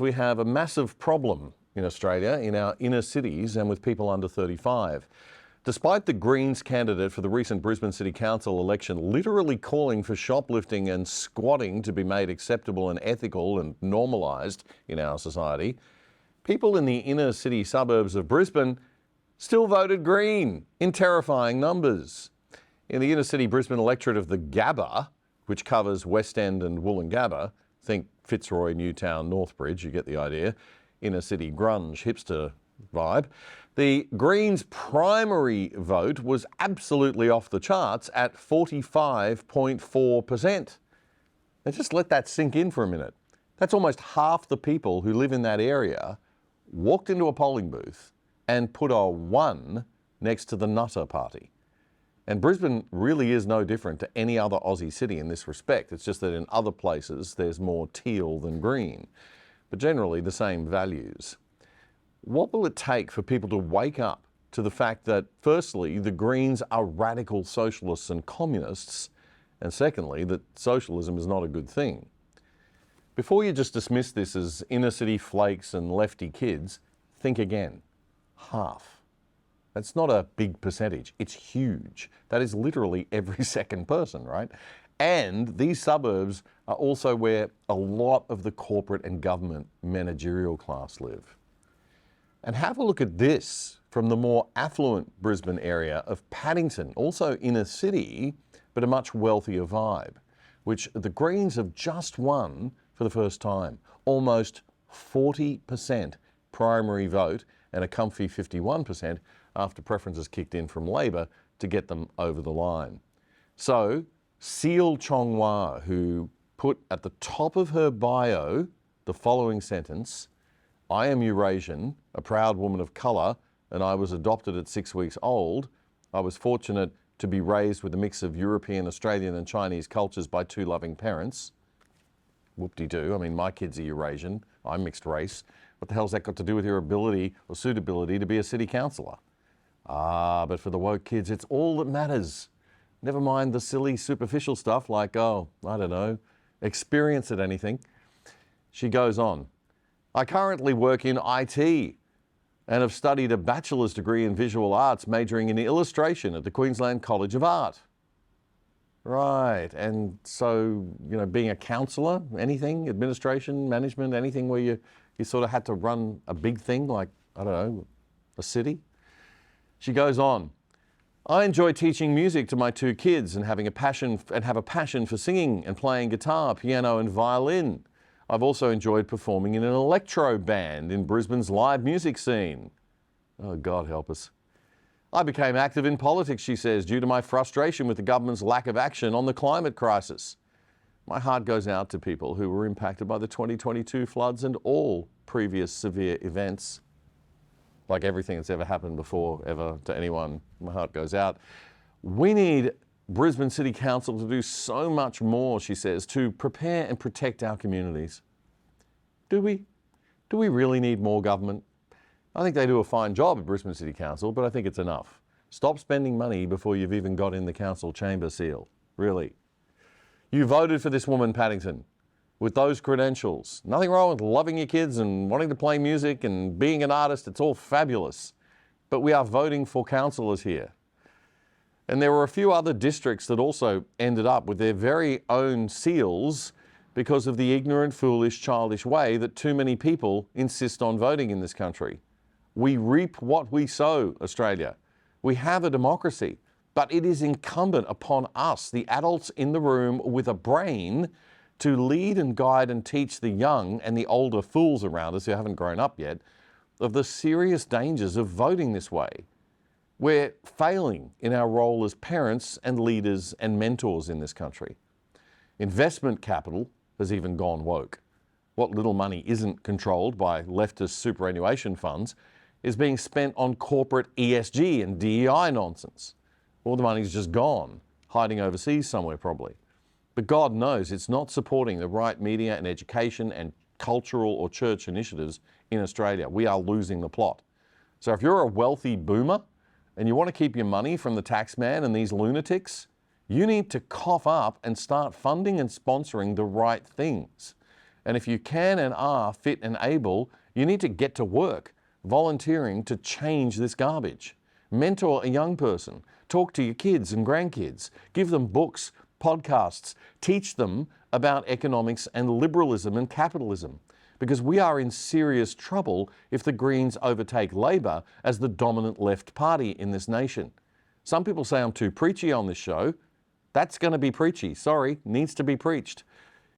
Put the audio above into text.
We have a massive problem in Australia, in our inner cities and with people under 35. Despite the Greens candidate for the recent Brisbane City Council election literally calling for shoplifting and squatting to be made acceptable and ethical and normalised in our society, people in the inner city suburbs of Brisbane still voted Green in terrifying numbers. In the inner city Brisbane electorate of the Gabba, which covers West End and Woolloongabba, think Fitzroy, Newtown, Northbridge, you get the idea, inner city grunge hipster vibe. The Greens' primary vote was absolutely off the charts at 45.4%. Now just let that sink in for a minute. That's almost half the people who live in that area walked into a polling booth and put a 1 next to the Nutter Party. And Brisbane really is no different to any other Aussie city in this respect. It's just that in other places there's more teal than green, but generally the same values. What will it take for people to wake up to the fact that, firstly, the Greens are radical socialists and communists, and secondly, that socialism is not a good thing? Before you just dismiss this as inner city flakes and lefty kids, think again. Half. That's not a big percentage, it's huge. That is literally every second person, right? And these suburbs are also where a lot of the corporate and government managerial class live. And have a look at this from the more affluent Brisbane area of Paddington, also inner city, but a much wealthier vibe, which the Greens have just won for the first time. Almost 40% primary vote and a comfy 51% after preferences kicked in from Labor to get them over the line. So, Seal Chonghua, who put at the top of her bio the following sentence, "I am Eurasian, a proud woman of colour, and I was adopted at 6 weeks old. I was fortunate to be raised with a mix of European, Australian and Chinese cultures by 2 loving parents." Whoop-de-doo, I mean, my kids are Eurasian, I'm mixed race. What the hell's that got to do with your ability or suitability to be a city councillor? But for the woke kids, it's all that matters. Never mind the silly superficial stuff like, oh, I don't know, experience at anything. She goes on, "I currently work in IT and have studied a bachelor's degree in visual arts, majoring in illustration at the Queensland College of Art." Right, and so, you know, being a councillor, anything, administration, management, anything where you sort of had to run a big thing like, I don't know, a city? She goes on, "I enjoy teaching music to my 2 kids and have a passion for singing and playing guitar, piano and violin. I've also enjoyed performing in an electro band in Brisbane's live music scene." Oh, God help us. "I became active in politics," she says, "due to my frustration with the government's lack of action on the climate crisis. My heart goes out to people who were impacted by the 2022 floods and all previous severe events." Like everything that's ever happened before, ever, to anyone, my heart goes out. "We need Brisbane City Council to do so much more," she says, "to prepare and protect our communities." Do we? Do we really need more government? I think they do a fine job at Brisbane City Council, but I think it's enough. Stop spending money before you've even got in the council chamber seal. Really. You voted for this woman, Paddington, with those credentials. Nothing wrong with loving your kids and wanting to play music and being an artist. It's all fabulous. But we are voting for councillors here. And there were a few other districts that also ended up with their very own seals because of the ignorant, foolish, childish way that too many people insist on voting in this country. We reap what we sow, Australia. We have a democracy, but it is incumbent upon us, the adults in the room with a brain, to lead and guide and teach the young and the older fools around us who haven't grown up yet of the serious dangers of voting this way. We're failing in our role as parents and leaders and mentors in this country. Investment capital has even gone woke. What little money isn't controlled by leftist superannuation funds is being spent on corporate ESG and DEI nonsense. All the money's just gone, hiding overseas somewhere probably. But God knows it's not supporting the right media and education and cultural or church initiatives in Australia. We are losing the plot. So if you're a wealthy boomer and you want to keep your money from the taxman and these lunatics, you need to cough up and start funding and sponsoring the right things. And if you can and are fit and able, you need to get to work, volunteering to change this garbage. Mentor a young person, talk to your kids and grandkids, give them books, podcasts, teach them about economics and liberalism and capitalism. Because we are in serious trouble if the Greens overtake Labor as the dominant left party in this nation. Some people say I'm too preachy on this show. That's going to be preachy. Sorry, needs to be preached.